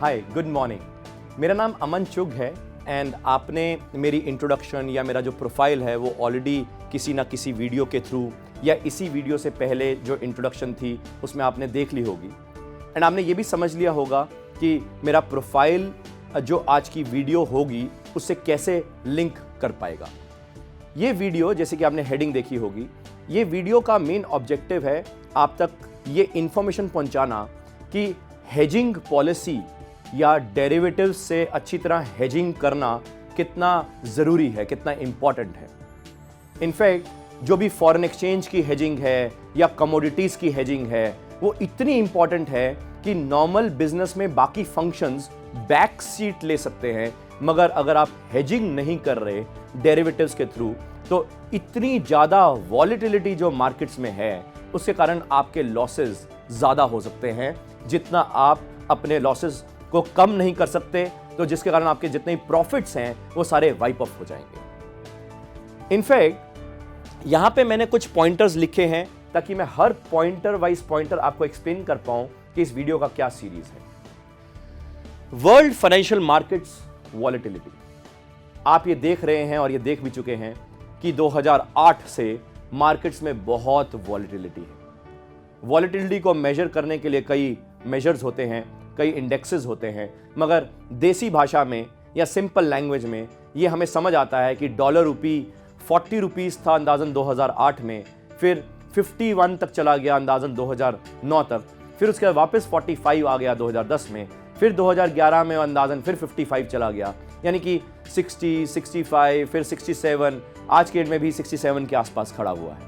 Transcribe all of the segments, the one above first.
हाय, good morning. मेरा नाम अमन चुग है एंड आपने मेरी इंट्रोडक्शन या मेरा जो प्रोफाइल है वो ऑलरेडी किसी ना किसी वीडियो के थ्रू या इसी वीडियो से पहले जो इंट्रोडक्शन थी उसमें आपने देख ली होगी एंड आपने ये भी समझ लिया होगा कि मेरा प्रोफाइल जो आज की वीडियो होगी उससे कैसे लिंक कर पाएगा। ये वीडियो, जैसे कि आपने हेडिंग देखी होगी, ये वीडियो का मेन ऑब्जेक्टिव है आप तक ये इंफॉर्मेशन पहुंचाना कि हेजिंग पॉलिसी या डेरिवेटिव्स से अच्छी तरह हेजिंग करना कितना ज़रूरी है, कितना इंपॉर्टेंट है। इनफैक्ट जो भी फॉरेन एक्सचेंज की हेजिंग है या कमोडिटीज़ की हेजिंग है वो इतनी इंपॉर्टेंट है कि नॉर्मल बिजनेस में बाकी फंक्शंस बैक सीट ले सकते हैं, मगर अगर आप हेजिंग नहीं कर रहे डेरिवेटिव्स के थ्रू तो इतनी ज़्यादा वॉलेटिलिटी जो मार्केट्स में है उसके कारण आपके लॉसेस ज़्यादा हो सकते हैं। जितना आप अपने लॉसेस को कम नहीं कर सकते तो जिसके कारण आपके जितने प्रॉफिट्स हैं वो सारे वाइप ऑफ हो जाएंगे। इनफैक्ट यहां पे मैंने कुछ पॉइंटर्स लिखे हैं ताकि मैं हर पॉइंटर वाइज पॉइंटर आपको एक्सप्लेन कर पाऊं कि इस वीडियो का क्या सीरीज है। वर्ल्ड फाइनेंशियल मार्केट्स वॉलेटिलिटी, आप ये देख रहे हैं और ये देख भी चुके हैं कि 2008 से मार्केट्स में बहुत वॉलेटिलिटी है। वॉलेटिलिटी को मेजर करने के लिए कई मेजर्स होते हैं, कई इंडेक्सेस होते हैं, मगर देसी भाषा में या सिंपल लैंग्वेज में ये हमें समझ आता है कि डॉलर रुपी 40 रुपीज़ था अंदाजन 2008 में, फिर 51 तक चला गया अंदाजन 2009 तक, फिर उसके बाद वापस 45 आ गया 2010 में, फिर 2011 में अंदाजन फिर 55 चला गया, यानी कि 60, 65, फिर 67, आज के डेट में भी 67 के आसपास खड़ा हुआ है।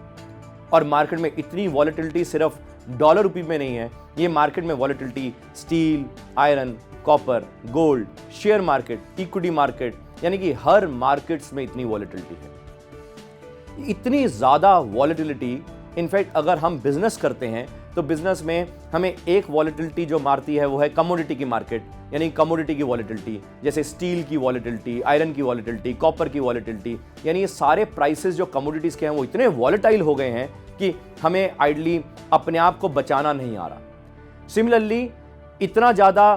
और मार्केट में इतनी वॉलेटिलिटी सिर्फ डॉलर रुपी में नहीं है, ये मार्केट में volatility steel, iron, copper, gold, share market, equity market, यानी कि हर मार्केट्स में इतनी वॉलेटिलिटी है। इतनी ज़्यादा वॉलेटिलिटी, इनफैक्ट अगर हम बिजनेस करते हैं तो बिजनेस में हमें एक वॉलेटिलिटी जो मारती है वो है कमोडिटी की मार्केट, यानी कमोडिटी की वॉलेटिलिटी, जैसे स्टील की वॉलेटिलिटी, आयरन की वॉलेटिलिटी, कॉपर की वॉलेटिलिटी, यानी ये सारे प्राइसेस जो कमोडिटीज़ के हैं वो इतने वॉलेटाइल हो गए हैं कि हमें आइडली अपने आप को बचाना नहीं आ रहा। सिमिलरली इतना ज़्यादा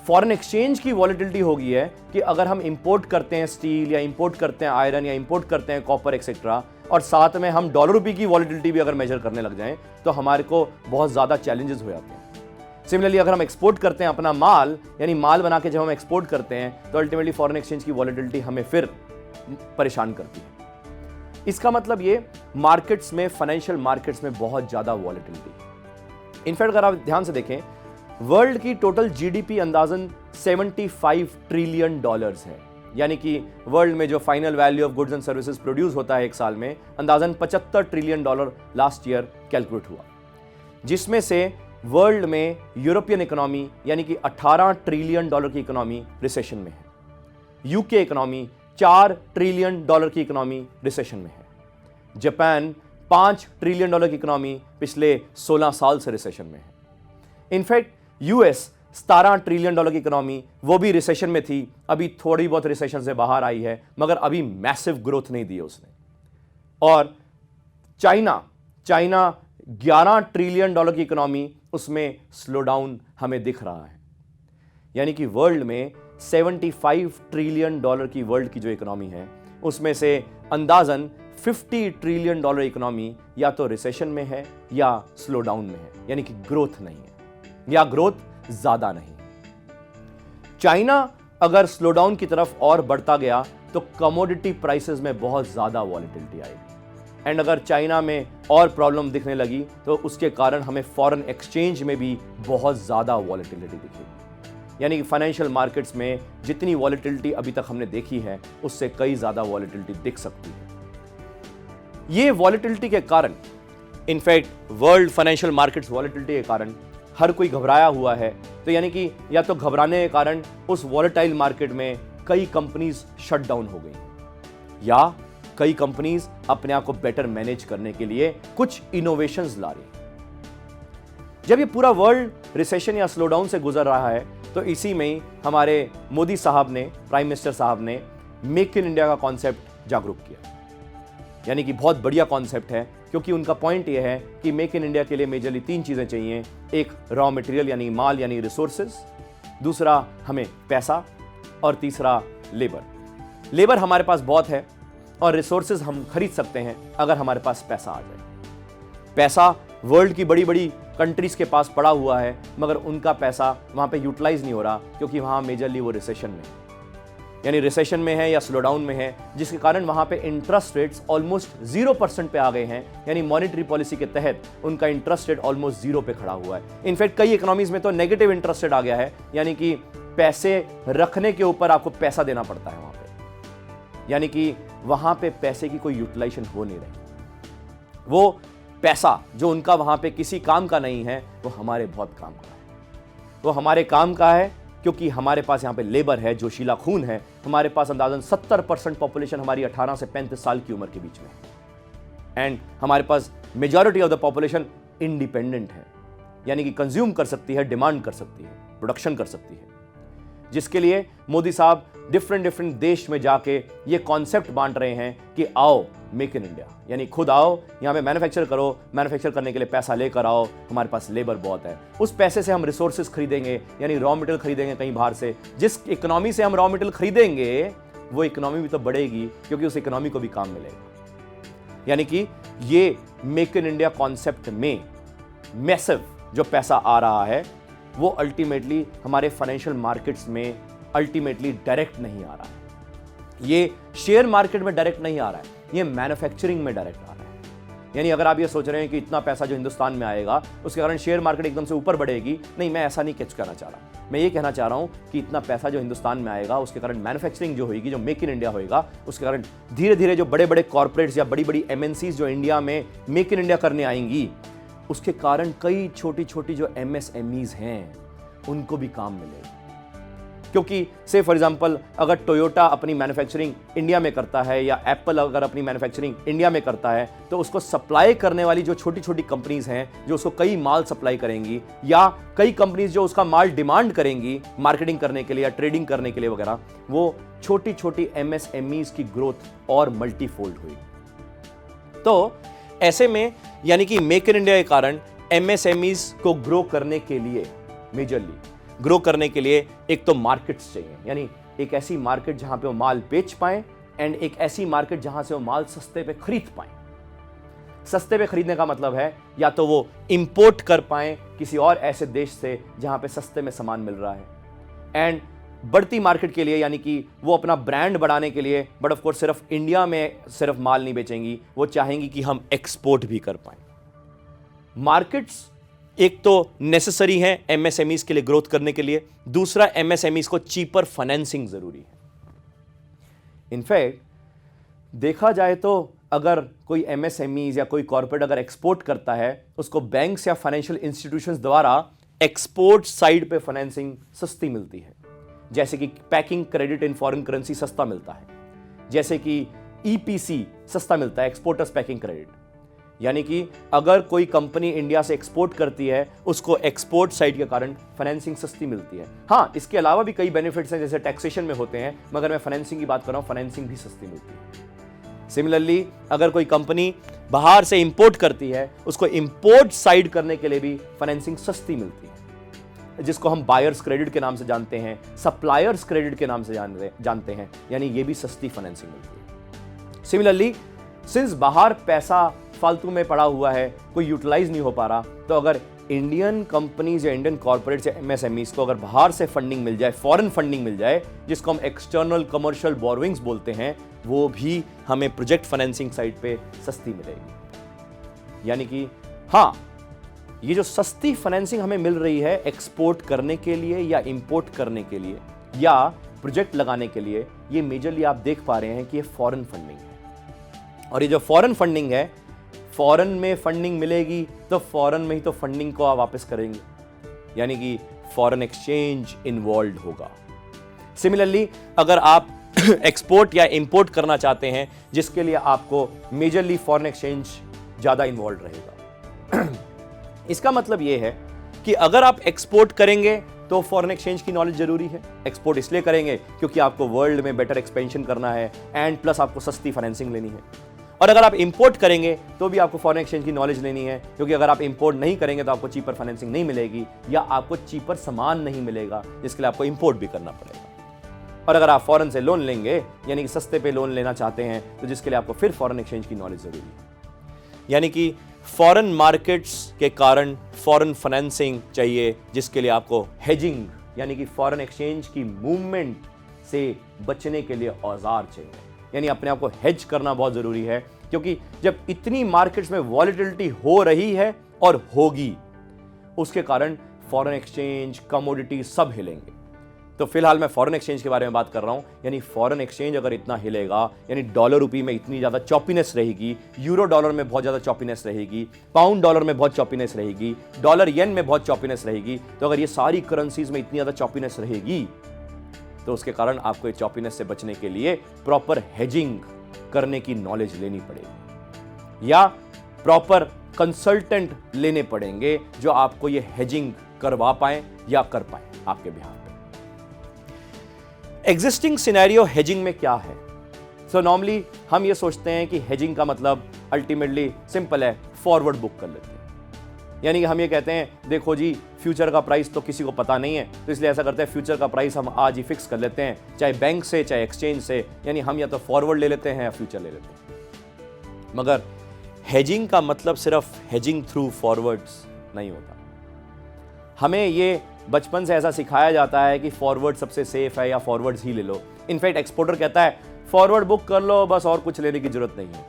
फॉरेन एक्सचेंज की वॉलेटिलिटी हो गई है कि अगर हम इंपोर्ट करते हैं स्टील या इंपोर्ट करते हैं आयरन या इंपोर्ट करते हैं कॉपर एक्सेट्रा, और साथ में हम डॉलर रुपये की वॉलेटिलिटी भी अगर मेजर करने लग जाएं तो हमारे को बहुत ज़्यादा चैलेंजेस हो जाते हैं। सिमिलरली अगर हम एक्सपोर्ट करते हैं अपना माल, यानी माल बना के जब हम एक्सपोर्ट करते हैं तो अल्टीमेटली फॉरेन एक्सचेंज की वॉलेटिलिटी हमें फिर परेशान करती है। इसका मतलब ये मार्केट्स में, फाइनेंशियल मार्केट्स में बहुत ज़्यादा वॉलेटिलिटी। इनफैक्ट अगर आप ध्यान से देखें, वर्ल्ड की टोटल जीडीपी अंदाजन 75 ट्रिलियन डॉलर्स है, यानी कि वर्ल्ड में जो final value of goods and services produce होता है एक साल में, अंदाजन 75 trillion dollar last year calculate हुआ, जिसमें से वर्ल्ड में यूरोपियन इकोनॉमी यानी कि 18 ट्रिलियन डॉलर की इकोनॉमी रिसेशन में है। यूके इकोनॉमी 4 ट्रिलियन डॉलर की इकोनॉमी रिसेशन में है। जापान 5 ट्रिलियन डॉलर की इकोनॉमी पिछले 16 साल से रिसेशन में है। इनफैक्ट यूएस 17 ट्रिलियन डॉलर की इकोनॉमी, वो भी रिसेशन में थी, अभी थोड़ी बहुत रिसेशन से बाहर आई है, मगर अभी मैसिव ग्रोथ नहीं दी उसने। और चाइना 11 ट्रिलियन डॉलर की इकोनॉमी, उसमें स्लो डाउन हमें दिख रहा है। यानी कि वर्ल्ड में 75 ट्रिलियन डॉलर की वर्ल्ड की जो इकोनॉमी है उसमें से अंदाजन 50 ट्रिलियन डॉलर इकोनॉमी या तो रिसेशन में है या स्लो डाउन में है, यानी कि ग्रोथ नहीं है या ग्रोथ ज्यादा नहीं। चाइना अगर स्लो डाउन की तरफ और बढ़ता गया तो कमोडिटी प्राइसेस में बहुत ज्यादा वॉलेटिलिटी आएगी, एंड अगर चाइना में और प्रॉब्लम दिखने लगी तो उसके कारण हमें फॉरेन एक्सचेंज में भी बहुत ज्यादा वॉलेटिलिटी दिखेगी। यानी कि फाइनेंशियल मार्केट्स में जितनी वॉलेटिलिटी अभी तक हमने देखी है उससे कई ज्यादा वॉलेटिलिटी दिख सकती है। ये वॉलेटिलिटी के कारण, in fact world financial markets volatility के कारण हर कोई घबराया हुआ है, तो यानी कि या तो घबराने के कारण उस वॉलेटाइल मार्केट में कई कंपनीज शट डाउन हो गई या कई कंपनीज अपने आप को बेटर मैनेज करने के लिए कुछ इनोवेशंस ला रही। जब ये पूरा वर्ल्ड रिसेशन या स्लो डाउन से गुजर रहा है तो इसी में ही हमारे मोदी साहब ने, प्राइम मिनिस्टर साहब ने मेक इन इंडिया का कॉन्सेप्ट जागरूक किया, यानी कि बहुत बढ़िया कॉन्सेप्ट है, क्योंकि उनका पॉइंट यह है कि मेक इन इंडिया के लिए मेजरली 3 चीजें चाहिए। एक, रॉ मटेरियल यानी माल यानी रिसोर्सेज, दूसरा हमें पैसा, और तीसरा लेबर। लेबर हमारे पास बहुत है और रिसोर्सेज हम खरीद सकते हैं अगर हमारे पास पैसा आ जाए। पैसा वर्ल्ड की बड़ी बड़ी कंट्रीज के पास पड़ा हुआ है, मगर उनका पैसा वहां पे यूटिलाइज नहीं हो रहा, क्योंकि वहां मेजरली वो रिसेशन में है, यानी रिसेशन में है या स्लोडाउन में है, जिसके कारण वहां पे इंटरेस्ट रेट्स ऑलमोस्ट 0% पे आ गए हैं। यानी मॉनेटरी पॉलिसी के तहत उनका इंटरेस्ट रेट ऑलमोस्ट 0 पे खड़ा हुआ है। इनफैक्ट कई इकोनॉमीज में तो नेगेटिव इंटरेस्ट रेट आ गया है, यानी कि पैसे रखने के ऊपर आपको पैसा देना पड़ता है वहां पे, यानी कि वहां पे पैसे की कोई यूटिलाइजेशन हो नहीं रही। वो पैसा जो उनका वहां पे किसी काम का नहीं है, वो हमारे बहुत काम का है। वो हमारे काम का है क्योंकि हमारे पास यहाँ पे लेबर है, जोशीला खून है। हमारे पास अंदाजन 70% पॉपुलेशन हमारी 18 से 35 साल की उम्र के बीच में है, एंड हमारे पास majority of the population independent है, यानी कि कंज्यूम कर सकती है, डिमांड कर सकती है, प्रोडक्शन कर सकती है, जिसके लिए मोदी साहब डिफरेंट देश में जाके ये कॉन्सेप्ट बांट रहे हैं कि आओ मेक इन इंडिया, यानी खुद आओ यहाँ पे मैन्युफैक्चर करो, मैन्युफैक्चर करने के लिए पैसा लेकर आओ, हमारे पास लेबर बहुत है, उस पैसे से हम रिसोर्सेज खरीदेंगे, यानी रॉ मटेरियल खरीदेंगे कहीं बाहर से। जिस इकोनॉमी से हम रॉ मटेरियल खरीदेंगे वो इकोनॉमी भी तो बढ़ेगी, क्योंकि उस इकोनॉमी को भी काम मिलेगा। यानी कि ये मेक इन इंडिया कॉन्सेप्ट में मैसिव जो पैसा आ रहा है वो अल्टीमेटली हमारे फाइनेंशियल मार्केट्स में अल्टीमेटली डायरेक्ट नहीं आ रहा है। ये शेयर मार्केट में डायरेक्ट नहीं आ रहा है, ये मैन्युफैक्चरिंग में डायरेक्ट आ रहा है। यानी अगर आप ये सोच रहे हैं कि इतना पैसा जो हिंदुस्तान में आएगा उसके कारण शेयर मार्केट एकदम से ऊपर बढ़ेगी, नहीं, मैं ऐसा नहीं कैच करना चाह रहा। मैं ये कहना चाह रहा हूं कि इतना पैसा जो हिंदुस्तान में आएगा उसके कारण मैन्युफैक्चरिंग जो होगी, जो मेक इन इंडिया होएगा, उसके कारण धीरे धीरे जो बड़े बड़े कॉर्पोरेट्स या बड़ी बड़ी MNCs जो इंडिया में मेक इन इंडिया करने आएंगी, उसके कारण कई छोटी छोटी जो MSMEs हैं उनको भी काम मिलेगा। क्योंकि से फॉर एग्जांपल अगर टोयोटा अपनी मैन्युफैक्चरिंग इंडिया में करता है या एप्पल अगर अपनी मैन्युफैक्चरिंग इंडिया में करता है, तो उसको सप्लाई करने वाली जो छोटी छोटी कंपनीज हैं जो उसको कई माल सप्लाई करेंगी, या कई कंपनीज जो उसका माल डिमांड करेंगी मार्केटिंग करने के लिए या ट्रेडिंग करने के लिए वगैरह, वो छोटी छोटी MSMEs की ग्रोथ और मल्टीफोल्ड हुई। तो ऐसे में यानी कि मेक इन इंडिया के कारण MSMEs को ग्रो करने के लिए, मेजरली ग्रो करने के लिए एक तो मार्केट्स चाहिए, यानी एक ऐसी मार्केट जहां पे वो माल बेच पाएं, एंड एक ऐसी मार्केट जहां से वो माल सस्ते पे खरीद पाएं। सस्ते पे खरीदने का मतलब है या तो वो इंपोर्ट कर पाएं किसी और ऐसे देश से जहां पे सस्ते में सामान मिल रहा है, एंड बढ़ती मार्केट के लिए यानी कि वो अपना ब्रांड बढ़ाने के लिए, बट ऑफ कोर्स सिर्फ इंडिया में सिर्फ माल नहीं बेचेंगी, वो चाहेंगी कि हम एक्सपोर्ट भी कर पाएं। मार्केट्स एक तो नेसेसरी है MSMEs के लिए ग्रोथ करने के लिए, दूसरा MSMEs को चीपर फाइनेंसिंग जरूरी है। इनफैक्ट देखा जाए तो अगर कोई MSMEs या कोई कॉर्पोरेट अगर एक्सपोर्ट करता है, उसको बैंक्स या फाइनेंशियल इंस्टीट्यूशंस द्वारा एक्सपोर्ट साइड पे फाइनेंसिंग सस्ती मिलती है, जैसे कि packing credit in foreign currency सस्ता मिलता है, जैसे कि EPC सस्ता मिलता है, एक्सपोर्टर्स पैकिंग क्रेडिट। यानी कि अगर कोई कंपनी इंडिया से एक्सपोर्ट करती है, उसको एक्सपोर्ट साइड के कारण फाइनेंसिंग सस्ती मिलती है। हाँ, इसके अलावा भी कई बेनिफिट्स हैं जैसे टैक्सेशन में होते हैं, मगर मैं फाइनेंसिंग की बात कर रहा हूं, फाइनेंसिंग भी सस्ती मिलती है। सिमिलरली अगर कोई कंपनी बाहर से इंपोर्ट करती है, उसको इंपोर्ट साइड करने के लिए भी फाइनेंसिंग सस्ती मिलती है, जिसको हम बायर्स क्रेडिट के नाम से जानते हैं, सप्लायर्स क्रेडिट के नाम से जानते हैं, यानी ये भी सस्ती फाइनेंसिंग मिलती है। सिमिलरली सिंस बाहर पैसा फालतू में पड़ा हुआ है, कोई यूटिलाइज नहीं हो पा रहा, तो अगर इंडियन कंपनीज या इंडियन कॉर्पोरेट्स या MSMEs को अगर बाहर से फंडिंग मिल जाए, फॉरेन फंडिंग मिल जाए, जिसको हम एक्सटर्नल कमर्शियल बोरोइंग्स बोलते हैं, वो भी हमें प्रोजेक्ट फाइनेंसिंग साइड पे सस्ती मिलेगी। यानी कि हाँ, ये जो सस्ती फाइनेंसिंग हमें मिल रही है एक्सपोर्ट करने के लिए या इंपोर्ट करने के लिए या प्रोजेक्ट लगाने के लिए, ये मेजरली आप देख पा रहे हैं कि ये फॉरेन फंडिंग है। और ये जो फॉरेन फंडिंग है, फॉरेन में फंडिंग मिलेगी तो फॉरेन में ही तो फंडिंग को आप वापस करेंगे, यानी कि फॉरेन एक्सचेंज इन्वॉल्व होगा। सिमिलरली अगर आप एक्सपोर्ट या इंपोर्ट करना चाहते हैं, जिसके लिए आपको मेजरली फॉरेन एक्सचेंज ज्यादा इन्वॉल्व रहेगा। इसका मतलब यह है कि अगर आप एक्सपोर्ट करेंगे तो फॉरेन एक्सचेंज की नॉलेज जरूरी है। एक्सपोर्ट इसलिए करेंगे क्योंकि आपको वर्ल्ड में बेटर एक्सपेंशन करना है, एंड प्लस आपको सस्ती फाइनेंसिंग लेनी है। और अगर आप इंपोर्ट करेंगे तो भी आपको फॉरेन एक्सचेंज की नॉलेज लेनी है, क्योंकि अगर आप इंपोर्ट नहीं करेंगे तो आपको चीपर फाइनेंसिंग नहीं मिलेगी या आपको चीपर सामान नहीं मिलेगा, जिसके लिए आपको इंपोर्ट भी करना पड़ेगा। और अगर आप फॉरेन से लोन लेंगे, यानी कि सस्ते पे लोन लेना चाहते हैं, तो जिसके लिए आपको फिर फॉरेन एक्सचेंज की नॉलेज जरूरी है। यानी कि फॉरेन मार्केट्स के कारण फॉरेन फाइनेंसिंग चाहिए, जिसके लिए आपको हेजिंग यानी कि फॉरेन एक्सचेंज की मूवमेंट से बचने के लिए औजार चाहिए। यानी अपने आप को हेज करना बहुत जरूरी है, क्योंकि जब इतनी मार्केट्स में वॉलेटिलिटी हो रही है और होगी, उसके कारण फॉरेन एक्सचेंज, कमोडिटी सब हिलेंगे। तो फिलहाल मैं फॉरेन एक्सचेंज के बारे में बात कर रहा हूं। यानी फॉरेन एक्सचेंज अगर इतना हिलेगा, यानी डॉलर रुपी में इतनी ज्यादा चॉपीनेस रहेगी, यूरो डॉलर में बहुत ज्यादा चॉपीनेस रहेगी, पाउंड डॉलर में बहुत चॉपीनेस रहेगी, डॉलर येन में बहुत चॉपीनेस रहेगी, तो अगर ये सारी करेंसीज में इतनी ज्यादा चॉपीनेस रहेगी, तो उसके कारण आपको ये चॉपीनेस से बचने के लिए प्रॉपर हेजिंग करने की नॉलेज लेनी पड़ेगी, या प्रॉपर कंसल्टेंट लेने पड़ेंगे जो आपको ये हेजिंग करवा पाए या कर पाए आपके बिहाफ पे। एग्जिस्टिंग सिनेरियो हेजिंग में क्या है? सो नॉर्मली हम ये सोचते हैं कि हेजिंग का मतलब अल्टीमेटली सिंपल है, फॉरवर्ड बुक कर लेते हैं। यानी कि हम ये कहते हैं देखो जी, फ्यूचर का प्राइस तो किसी को पता नहीं है, तो इसलिए ऐसा करते हैं फ्यूचर का प्राइस हम आज ही फिक्स कर लेते हैं, चाहे बैंक से चाहे एक्सचेंज से। यानी हम या तो फॉरवर्ड ले लेते हैं या फ्यूचर ले लेते हैं। मगर हेजिंग का मतलब सिर्फ हेजिंग थ्रू फॉरवर्ड्स नहीं होता। हमें ये बचपन से ऐसा सिखाया जाता है कि फॉरवर्ड सबसे सेफ है या फॉरवर्ड्स ही ले लो। इनफैक्ट एक्सपोर्टर कहता है फॉरवर्ड बुक कर लो, बस और कुछ लेने की जरूरत नहीं है।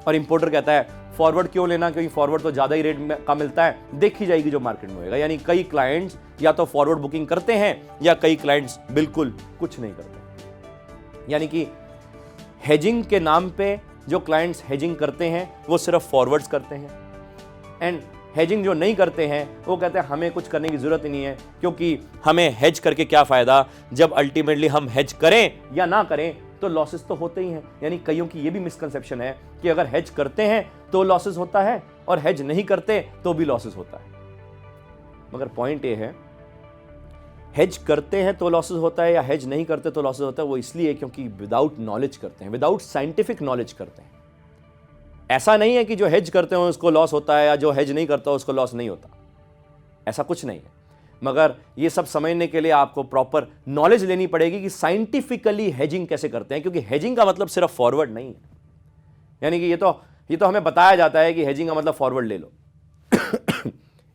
और इंपोर्टर कहता है फॉरवर्ड क्यों लेना, क्योंकि फॉरवर्ड तो ज्यादा ही रेट का मिलता है, देखी जाएगी जो मार्केट में होगा। यानी कई क्लाइंट्स या तो फॉरवर्ड बुकिंग करते हैं या कई क्लाइंट्स बिल्कुल कुछ नहीं करते। यानी कि हेजिंग के नाम पे जो क्लाइंट्स हेजिंग करते हैं वो सिर्फ फॉरवर्ड्स करते हैं, एंड हेजिंग जो नहीं करते हैं वो कहते हैं हमें कुछ करने की जरूरत ही नहीं है, क्योंकि हमें हेज करके क्या फायदा, जब अल्टीमेटली हम हेज करें या ना करें तो लॉसेस तो होते ही हैं। यानी कईयों की ये भी मिसकंसेप्शन है कि अगर हेज करते हैं तो लॉसेस होता है और हेज नहीं करते तो भी लॉसेस होता है। मगर पॉइंट ये है, हेज करते हैं तो लॉसेस होता है या हेज नहीं करते तो लॉसेस होता है, वो इसलिए क्योंकि विदाउट नॉलेज करते हैं, विदाउट साइंटिफिक नॉलेज करते हैं। ऐसा नहीं है कि जो हेज करते हो उसको लॉस होता है या जो हेज नहीं करता उसको लॉस नहीं होता, ऐसा कुछ नहीं है। मगर ये सब समझने के लिए आपको प्रॉपर नॉलेज लेनी पड़ेगी कि साइंटिफिकली हेजिंग कैसे करते हैं, क्योंकि हेजिंग का मतलब सिर्फ फॉरवर्ड नहीं है। यानी कि ये तो हमें बताया जाता है कि हेजिंग का मतलब फॉरवर्ड ले लो।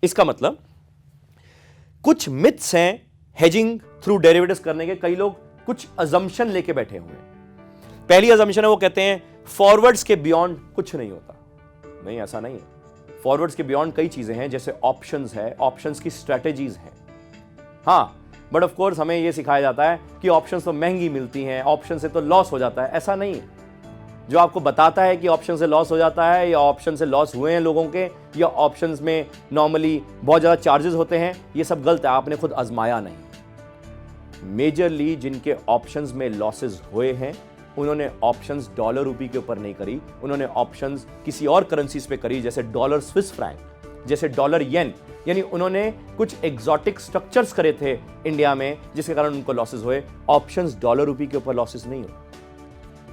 इसका मतलब कुछ मिथ्स हैं हेजिंग थ्रू डेरिवेटिव्स करने के। कई लोग कुछ अजम्पशन लेके बैठे हुए हैं। पहली अजम्पशन है वो कहते हैं फॉरवर्ड्स के बियॉन्ड कुछ नहीं होता। नहीं, ऐसा नहीं है। फॉरवर्ड्स के बियॉन्ड कई चीजें हैं, जैसे ऑप्शंस है, ऑप्शंस की स्ट्रेटेजीज है। हाँ, बट ऑफ कोर्स हमें यह सिखाया जाता है कि ऑप्शंस तो महंगी मिलती हैं, ऑप्शन से तो लॉस हो जाता है। ऐसा नहीं है। जो आपको बताता है कि ऑप्शन से लॉस हो जाता है या ऑप्शन से लॉस हुए हैं लोगों के, या ऑप्शंस में नॉर्मली बहुत ज्यादा चार्जेस होते हैं, ये सब गलत है। आपने खुद आजमाया नहीं। मेजरली जिनके ऑप्शंस में लॉसेस हुए हैं उन्होंने ऑप्शंस डॉलर रुपी के ऊपर नहीं करी, उन्होंने ऑप्शंस किसी और करेंसीज पे करी, जैसे डॉलर स्विस फ्रैंक, जैसे डॉलर येन। यानी उन्होंने कुछ एग्जॉटिक स्ट्रक्चर्स करे थे इंडिया में, जिसके कारण उनको लॉसेस हुए। ऑप्शंस डॉलर रुपी के ऊपर लॉसेस नहीं हुए।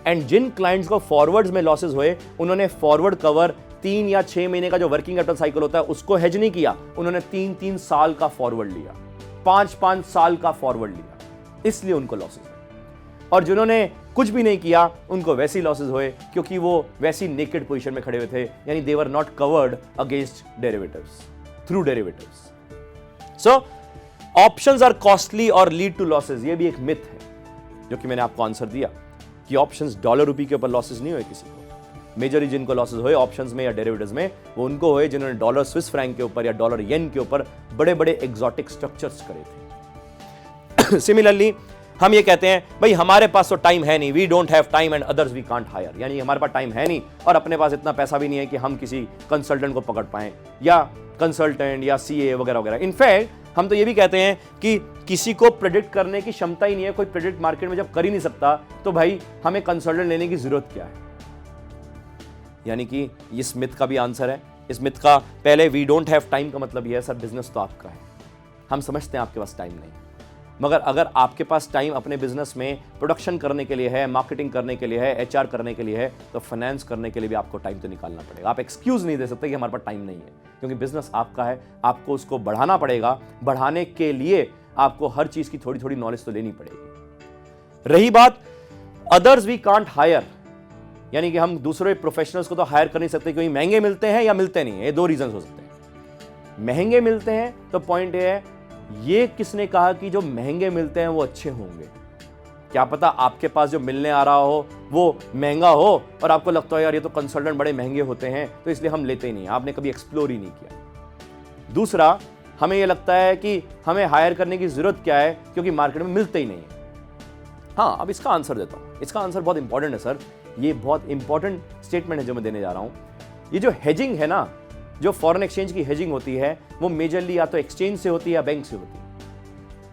एंड जिन क्लाइंट्स को फॉरवर्ड्स में लॉसेस हुए, उन्होंने फॉरवर्ड कवर 3 या 6 महीने का जो वर्किंग कैपिटल साइकिल होता है उसको हेज नहीं किया, उन्होंने 3-3 साल का फॉरवर्ड लिया, 5-5 साल का फॉरवर्ड लिया, इसलिए उनको लॉसेस हुए। और जिन्होंने कुछ भी नहीं किया उनको वैसी लॉसेस हुए, क्योंकि वो वैसी नेकेड पोजीशन में खड़े हुए थे। यानी they were not covered against derivatives through derivatives. So options are costly और लीड टू लॉसेस। ये भी एक मिथ है जो कि मैंने आपको आंसर दिया कि ऑप्शंस डॉलर रुपी के ऊपर लॉसेस नहीं हुए किसी को। मेजरली जिनको लॉसेस हुए ऑप्शंस में या डेरिवेटिव्स में, वो उनको हुए जिन्होंने डॉलर स्विस फ्रैंक के ऊपर या डॉलर येन के ऊपर बड़े बड़े एग्जॉटिक स्ट्रक्चर्स करे थे। सिमिलरली हम ये कहते हैं भाई हमारे पास तो टाइम है नहीं, we don't have time and others we can't hire. यानी हमारे पास टाइम है नहीं और अपने पास इतना पैसा भी नहीं है कि हम किसी कंसल्टेंट को पकड़ पाएं, या कंसल्टेंट या सीए वगैरह वगैरह। इनफैक्ट हम तो ये भी कहते हैं कि किसी को प्रेडिक्ट करने की क्षमता ही नहीं है, कोई प्रेडिक्ट मार्केट में जब कर ही नहीं सकता तो भाई हमें कंसल्टेंट लेने की जरूरत क्या है। यानी कि इस मिथ का भी आंसर है। इस मिथ का पहले वी डोंट हैव टाइम का मतलब यह है सर बिजनेस तो आपका है, हम समझते हैं आपके पास टाइम नहीं, मगर अगर आपके पास टाइम अपने बिजनेस में प्रोडक्शन करने के लिए है, मार्केटिंग करने के लिए है, एचआर करने के लिए है, तो फाइनेंस करने के लिए भी आपको टाइम तो निकालना पड़ेगा। आप एक्सक्यूज नहीं दे सकते कि हमारे पास टाइम नहीं है, क्योंकि बिजनेस आपका है, आपको उसको बढ़ाना पड़ेगा। बढ़ाने के लिए आपको हर चीज की थोड़ी थोड़ी नॉलेज तो लेनी पड़ेगी। रही बात अदर्स वी कांट हायर, यानी कि हम दूसरे प्रोफेशनल्स को तो हायर कर नहीं सकते क्योंकि महंगे मिलते हैं या मिलते नहीं है। ये दो रीजन हो सकते हैं। महंगे मिलते हैं तो पॉइंट ये है, ये किसने कहा कि जो महंगे मिलते हैं वो अच्छे होंगे? क्या पता आपके पास जो मिलने आ रहा हो वो महंगा हो और आपको लगता है यार ये तो कंसल्टेंट बड़े महंगे होते हैं तो इसलिए हम लेते ही नहीं। आपने कभी एक्सप्लोर ही नहीं किया। दूसरा, हमें ये लगता है कि हमें हायर करने की जरूरत क्या है क्योंकि मार्केट में मिलते ही नहीं है। हाँ, अब इसका आंसर देता हूं। इसका आंसर बहुत इंपॉर्टेंट है सर। ये बहुत इंपॉर्टेंट स्टेटमेंट है जो मैं देने जा रहा हूं। ये जो हेजिंग है ना, जो फॉरेन एक्सचेंज की हेजिंग होती है वो मेजरली या तो एक्सचेंज से होती है या बैंक से होती है।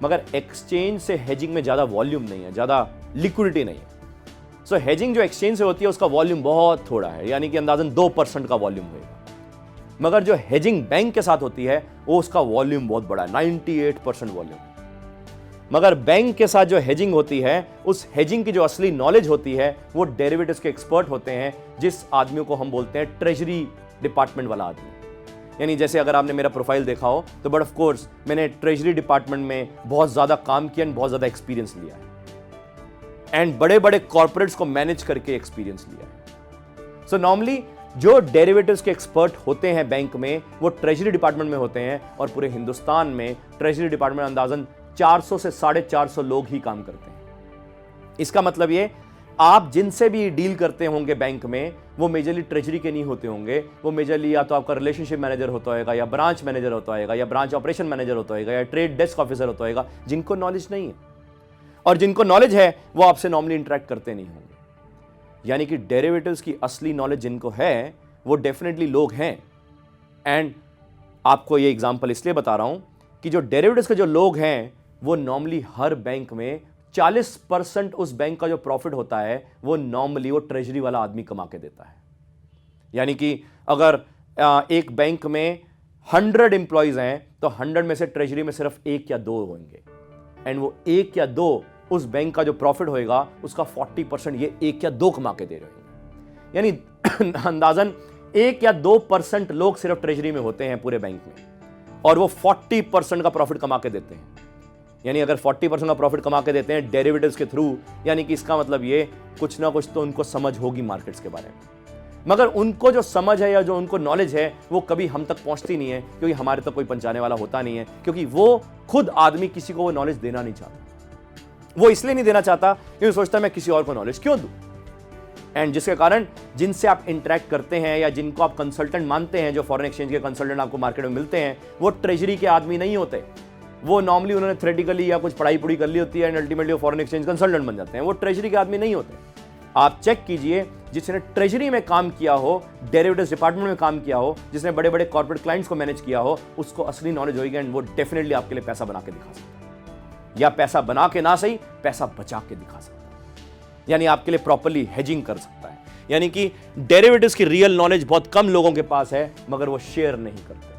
मगर एक्सचेंज से हेजिंग में ज्यादा वॉल्यूम नहीं है, ज्यादा लिक्विडिटी नहीं है। सो हेजिंग जो एक्सचेंज से होती है उसका वॉल्यूम बहुत थोड़ा है, यानी कि अंदाजन 2% का वॉल्यूम होगा। मगर जो हेजिंग बैंक के साथ होती है वो उसका वॉल्यूम बहुत बड़ा है, 98% वॉल्यूम। मगर बैंक के साथ जो हेजिंग होती है, उस हेजिंग की जो असली नॉलेज होती है वो डेरिवेटिव्स के एक्सपर्ट होते हैं, जिस आदमियों को हम बोलते हैं ट्रेजरी डिपार्टमेंट वाला आदमी। यानी जैसे अगर आपने मेरा प्रोफाइल देखा हो तो बट ऑफ कोर्स मैंने ट्रेजरी डिपार्टमेंट में बहुत ज्यादा काम किया, बहुत ज्यादा एक्सपीरियंस लिया है एंड बड़े बड़े कॉर्पोरेट्स को मैनेज करके एक्सपीरियंस लिया है। सो नॉर्मली जो डेरिवेटिव्स के एक्सपर्ट होते हैं बैंक में वो ट्रेजरी डिपार्टमेंट में होते हैं, और पूरे हिंदुस्तान में ट्रेजरी डिपार्टमेंट अंदाजन 400 से 450 लोग ही काम करते हैं। इसका मतलब ये, आप जिनसे भी डील करते होंगे बैंक में वो मेजरली ट्रेजरी के नहीं होते होंगे। वो मेजरली या तो आपका रिलेशनशिप मैनेजर होता होगा, या ब्रांच मैनेजर होता होगा, या ब्रांच ऑपरेशन मैनेजर होता होगा, या ट्रेड डेस्क ऑफिसर होता होगा, जिनको नॉलेज नहीं है। और जिनको नॉलेज है वो आपसे नॉर्मली इंटरेक्ट करते नहीं होंगे। यानी कि डेरिवेटिव्स की असली नॉलेज जिनको है वो डेफिनेटली लोग हैं। एंड आपको ये एग्जांपल इसलिए बता रहा हूं कि जो डेरिवेटिव्स के जो लोग हैं वो नॉर्मली हर बैंक में 40% उस बैंक का जो प्रॉफिट होता है वो नॉर्मली वो ट्रेजरी वाला आदमी कमा के देता है। यानी कि अगर एक बैंक में 100 एम्प्लॉइज हैं तो 100 में से ट्रेजरी में सिर्फ 1 या 2 होंगे, एंड वो 1 या 2 उस बैंक का जो प्रॉफिट होएगा उसका 40% ये 1 या 2 कमा के दे रहे होंगे। यानी अंदाजन 1 या 2% लोग सिर्फ ट्रेजरी में होते हैं पूरे बैंक में, और वो 40% का प्रॉफिट कमा के देते हैं। यानी अगर 40% का प्रॉफिट कमा के देते हैं डेरिवेटिव्स के थ्रू, यानी कि इसका मतलब ये कुछ ना कुछ तो उनको समझ होगी मार्केट्स के बारे में। मगर उनको जो समझ है या जो उनको नॉलेज है वो कभी हम तक पहुंचती नहीं है, क्योंकि हमारे तक कोई पहुंचाने वाला होता नहीं है, क्योंकि वो खुद आदमी किसी को वो नॉलेज देना नहीं चाहता। वो इसलिए नहीं देना चाहता क्योंकि सोचता है मैं किसी और को नॉलेज क्यों दूं। एंड जिसके कारण जिनसे आप इंटरेक्ट करते हैं या जिनको आप कंसल्टेंट मानते हैं, जो फॉरेन एक्सचेंज के कंसल्टेंट आपको मार्केट में मिलते हैं, वो ट्रेजरी के आदमी नहीं होते। वो नॉर्मली उन्होंने थ्योरेटिकली या कुछ पढ़ाई पुढ़ी कर ली होती है एंड अल्टीमेटली वो फॉरेन एक्सचेंज कंसल्टेंट बन जाते हैं। वो ट्रेजरी के आदमी नहीं होते। आप चेक कीजिए, जिसने ट्रेजरी में काम किया हो, डेरिवेटिव्स डिपार्टमेंट में काम किया हो, जिसने बड़े बड़े कॉर्पोरेट क्लाइंट्स को मैनेज किया हो, उसको असली नॉलेज होगी एंड वो डेफिनेटली आपके लिए पैसा बना के दिखा सकता है, या पैसा बना के ना सही पैसा बचा के दिखा सकता है। यानी आपके लिए प्रॉपर्ली हेजिंग कर सकता है। यानी कि डेरिवेटिव्स की रियल नॉलेज बहुत कम लोगों के पास है, मगर वो शेयर नहीं करते।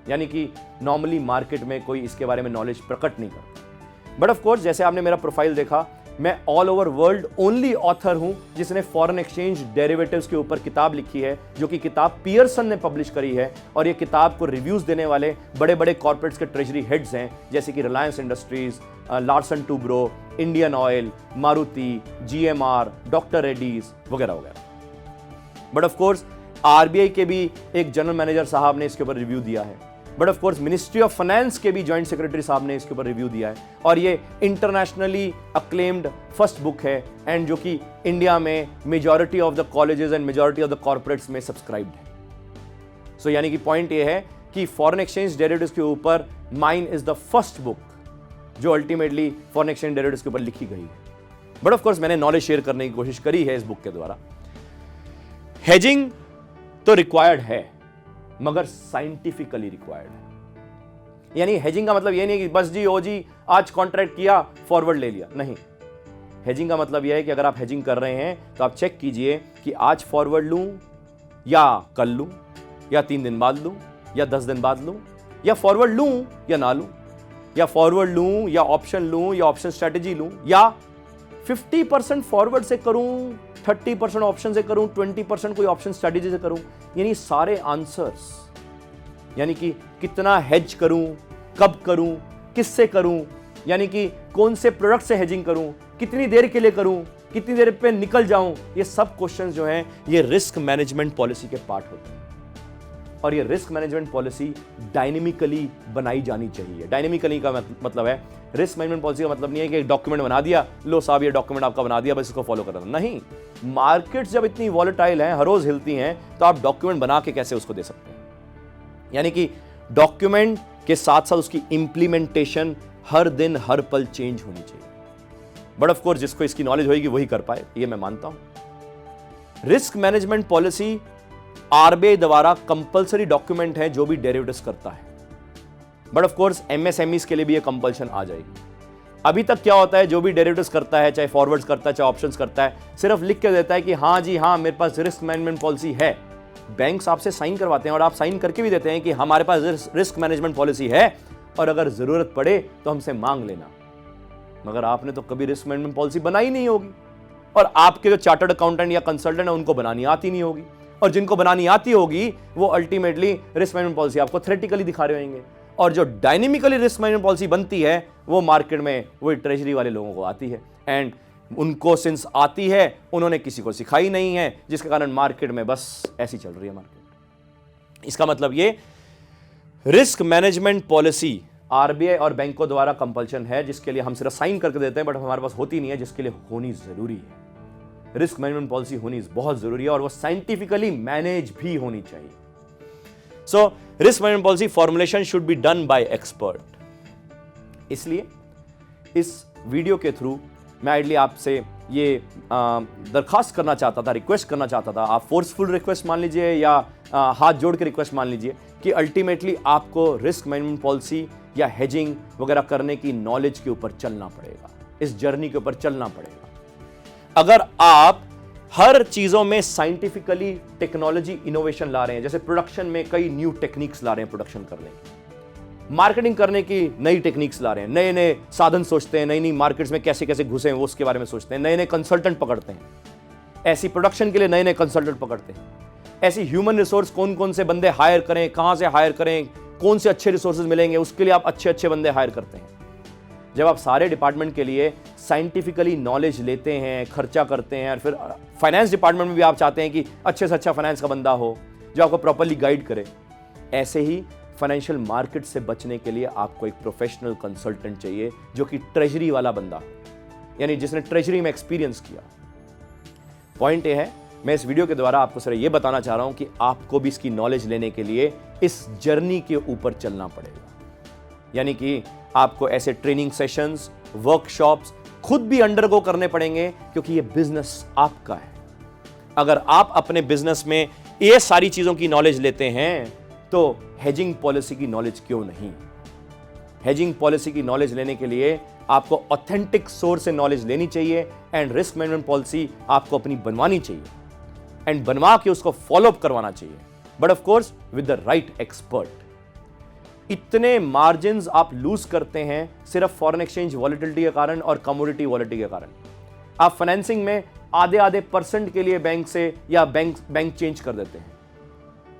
यानी कि नॉर्मली मार्केट में कोई इसके बारे में नॉलेज प्रकट नहीं करता। बट ऑफ कोर्स जैसे आपने मेरा प्रोफाइल देखा, मैं all over world only author हूं जिसने फॉरेन एक्सचेंज डेरिवेटिव्स के ऊपर किताब लिखी है, जो कि किताब पियर्सन ने पब्लिश करी है। और ये किताब को रिव्यूज देने वाले बड़े बड़े कॉर्पोरेट्स के ट्रेजरी हेड्स हैं, जैसे कि Reliance industries, Larsen Toubro, Indian oil, Maruti, GMR, doctor Reddy's वगैरह वगैरह। बट ऑफ कोर्स RBI के भी एक जनरल मैनेजर साहब ने इसके ऊपर रिव्यू दिया है। But of course ministry of finance के भी जॉइंट सेक्रेटरी साहब ने इसके ऊपर रिव्यू दिया है। और ये इंटरनेशनली अक्लेम्ड फर्स्ट बुक है, एंड जो कि इंडिया में majority of the colleges and majority of the corporates में सब्सक्राइब्ड है। सो यानी कि पॉइंट ये है कि फॉरेन एक्सचेंज डेरिवेटिव्स के ऊपर mine is the first book जो अल्टीमेटली फॉरेन एक्सचेंज डेरिवेटिव्स के ऊपर लिखी गई है। बट ऑफ कोर्स मैंने नॉलेज शेयर करने की कोशिश करी है इस बुक के द्वारा। हेजिंग तो रिक्वायर्ड है, मगर साइंटिफिकली रिक्वायर्ड है। यानी हेजिंग का मतलब ये नहीं कि बस जी ओ जी आज कॉन्ट्रैक्ट किया फॉरवर्ड ले लिया, नहीं। हेजिंग का मतलब यह है कि अगर आप हेजिंग कर रहे हैं तो आप चेक कीजिए कि आज फॉरवर्ड लूं या कल लूं या 3 दिन बाद लूं या 10 दिन बाद लूं, या फॉरवर्ड लूं या ना लूं। या फॉरवर्ड लूं या ऑप्शन लूं या ऑप्शन स्ट्रेटेजी लूं, या 50% फॉरवर्ड से करूं, 30% ऑप्शन से करूं, 20% कोई ऑप्शन स्ट्रेटेजी से करूं, यानी सारे आंसर्स, यानी कि कितना हेज करूं, कब करूं, किससे करूं, यानी कि कौन से प्रोडक्ट से हेजिंग करूं, कितनी देर के लिए करूं, कितनी देर पे निकल जाऊं, ये सब क्वेश्चंस जो हैं ये रिस्क मैनेजमेंट पॉलिसी के पार्ट होते हैं। और ये रिस्क मैनेजमेंट पॉलिसी डायनेमिकली बनाई जानी चाहिए। डायनेमिकली का मतलब है, रिस्क मैनेजमेंट पॉलिसी का मतलब नहीं है कि एक डॉक्यूमेंट बना दिया, लो साहब ये डॉक्यूमेंट आपका बना दिया, बस इसको फॉलो करना। नहीं, मार्केट्स जब इतनी वॉलेटाइल हैं, हर रोज हिलती हैं, तो आप डॉक्यूमेंट बना के कैसे उसको दे सकते हैं। यानी कि डॉक्यूमेंट के साथ साथ उसकी इंप्लीमेंटेशन हर दिन हर पल चेंज होनी चाहिए। बट ऑफ कोर्स जिसको इसकी नॉलेज होगी वही कर पाए, ये मैं मानता हूं। रिस्क मैनेजमेंट पॉलिसी आरबीआई द्वारा कंपलसरी डॉक्यूमेंट है जो भी डेरिवेटिव्स करता है। बट ऑफ कोर्स एमएसएमईज के लिए भी ये कंपल्शन आ जाएगी। अभी तक क्या होता है, जो भी डेरिवेटिव्स करता है, चाहे फॉरवर्ड्स करता है, चाहे ऑप्शंस करता है, सिर्फ लिख के देता है कि हाँ जी हाँ मेरे पास रिस्क मैनेजमेंट पॉलिसी है। बैंक्स आपसे साइन करवाते हैं और आप साइन करके भी देते हैं कि हमारे पास रिस्क मैनेजमेंट पॉलिसी है और अगर जरूरत पड़े तो हमसे मांग लेना। मगर आपने तो कभी रिस्क मैनेजमेंट पॉलिसी बनाई नहीं होगी, और आपके जो चार्टर्ड अकाउंटेंट या कंसल्टेंट है उनको बनानी आती नहीं होगी, और जिनको बनानी आती होगी वो अल्टीमेटली रिस्क मैनेजमेंट पॉलिसी आपको थ्योरेटिकली दिखा रहे होंगे। और जो डायनेमिकली रिस्क मैनेजमेंट पॉलिसी बनती है वो मार्केट में वो ट्रेजरी वाले लोगों को आती है, एंड उनको सिंस आती है उन्होंने किसी को सिखाई नहीं है, जिसके कारण मार्केट में बस ऐसी चल रही है मार्केट। इसका मतलब ये रिस्क मैनेजमेंट पॉलिसी आरबीआई और बैंकों द्वारा कंपल्शन है, जिसके लिए हम सिर्फ साइन करके देते हैं बट हमारे पास होती नहीं है, जिसके लिए होनी जरूरी है। रिस्क मैनेजमेंट पॉलिसी होनी बहुत जरूरी है और वो साइंटिफिकली मैनेज भी होनी चाहिए। So risk management policy formulation should be done by expert. इसलिए इस वीडियो के थ्रू मैं आइडली आपसे ये दरखास्त करना चाहता था, रिक्वेस्ट करना चाहता था, आप फोर्सफुल रिक्वेस्ट मान लीजिए या हाथ जोड़ के रिक्वेस्ट मान लीजिए, कि अल्टीमेटली आपको रिस्क मैनेजमेंट पॉलिसी या हेजिंग वगैरह करने की नॉलेज के ऊपर चलना पड़ेगा, इस जर्नी के ऊपर चलना पड़ेगा। अगर आप हर चीजों में साइंटिफिकली टेक्नोलॉजी इनोवेशन ला रहे हैं, जैसे प्रोडक्शन में कई न्यू टेक्निक्स ला रहे हैं, प्रोडक्शन करने की, मार्केटिंग करने की नई टेक्निक्स ला रहे हैं, नए नए साधन सोचते हैं, नई नई मार्केट्स में कैसे कैसे घुसे हैं वो उसके बारे में सोचते हैं, नए नए कंसल्टेंट पकड़ते हैं, ऐसी प्रोडक्शन के लिए नए नए कंसल्टेंट पकड़ते हैं, ऐसी ह्यूमन रिसोर्स कौन कौन से बंदे हायर करें, कहां से हायर करें, कौन से अच्छे रिसोर्सेज मिलेंगे, उसके लिए आप अच्छे अच्छे बंदे हायर करते हैं। जब आप सारे डिपार्टमेंट के लिए साइंटिफिकली नॉलेज लेते हैं, खर्चा करते हैं, और फिर फाइनेंस डिपार्टमेंट में भी आप चाहते हैं कि अच्छे से अच्छा फाइनेंस का बंदा हो जो आपको प्रॉपर्ली गाइड करे, ऐसे ही फाइनेंशियल मार्केट से बचने के लिए आपको एक प्रोफेशनल कंसल्टेंट चाहिए जो कि ट्रेजरी वाला बंदा हो, यानी जिसने ट्रेजरी में एक्सपीरियंस किया। पॉइंट ये है, मैं इस वीडियो के द्वारा आपको सिर्फ ये बताना चाह रहा हूं कि आपको भी इसकी नॉलेज लेने के लिए इस जर्नी के ऊपर चलना पड़ेगा। यानी कि आपको ऐसे ट्रेनिंग सेशंस, वर्कशॉप्स खुद भी अंडरगो करने पड़ेंगे, क्योंकि ये बिजनेस आपका है। अगर आप अपने बिजनेस में ये सारी चीजों की नॉलेज लेते हैं तो हेजिंग पॉलिसी की नॉलेज क्यों नहीं। हेजिंग पॉलिसी की नॉलेज लेने के लिए आपको ऑथेंटिक सोर्स से नॉलेज लेनी चाहिए, एंड रिस्क मैनेजमेंट पॉलिसी आपको अपनी बनवानी चाहिए, एंड बनवा के उसको फॉलो अप करवाना चाहिए, but of course with the right expert. इतने मार्जिन्स आप लूज करते हैं सिर्फ फॉरेन एक्सचेंज वॉलेटिलिटी के कारण और कमोडिटी वॉलेटिलिटी के कारण। आप फाइनेंसिंग में आधे आधे % के लिए बैंक से या बैंक चेंज कर देते हैं,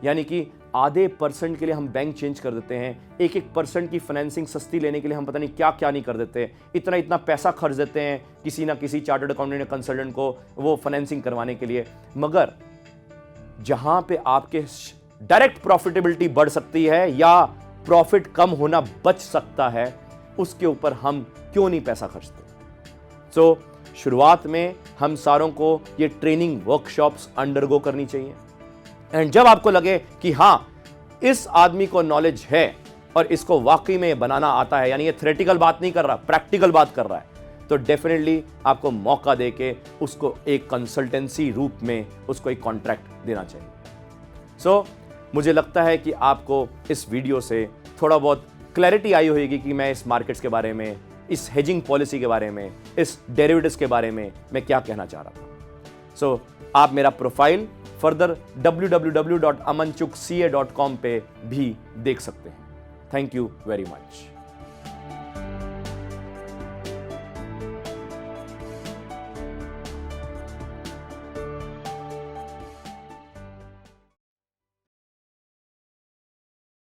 यानी कि आधे % के लिए हम बैंक चेंज कर देते हैं। 1% की फाइनेंसिंग सस्ती लेने के लिए हम पता नहीं क्या क्या नहीं कर देते, इतना पैसा खर्च देते हैं किसी ना किसी चार्टर्ड अकाउंटेंट या कंसल्टेंट को वो फाइनेंसिंग करवाने के लिए। मगर जहां पे आपके डायरेक्ट प्रॉफिटेबिलिटी बढ़ सकती है या प्रॉफिट कम होना बच सकता है, उसके ऊपर हम क्यों नहीं पैसा खर्चते। सो शुरुआत में हम सारों को ये ट्रेनिंग वर्कशॉप्स अंडरगो करनी चाहिए, एंड जब आपको लगे कि हां इस आदमी को नॉलेज है और इसको वाकई में बनाना आता है, यानी ये थ्योरेटिकल बात नहीं कर रहा, प्रैक्टिकल बात कर रहा है, तो डेफिनेटली आपको मौका देके उसको एक कंसल्टेंसी रूप में उसको एक कॉन्ट्रैक्ट देना चाहिए। सो मुझे लगता है कि आपको इस वीडियो से थोड़ा बहुत क्लैरिटी आई होगी कि मैं इस मार्केट्स के बारे में, इस हेजिंग पॉलिसी के बारे में, इस डेरिवेटिव्स के बारे में मैं क्या कहना चाह रहा था। सो आप मेरा प्रोफाइल फर्दर www.amanchukca.com पे भी देख सकते हैं। Thank you very much.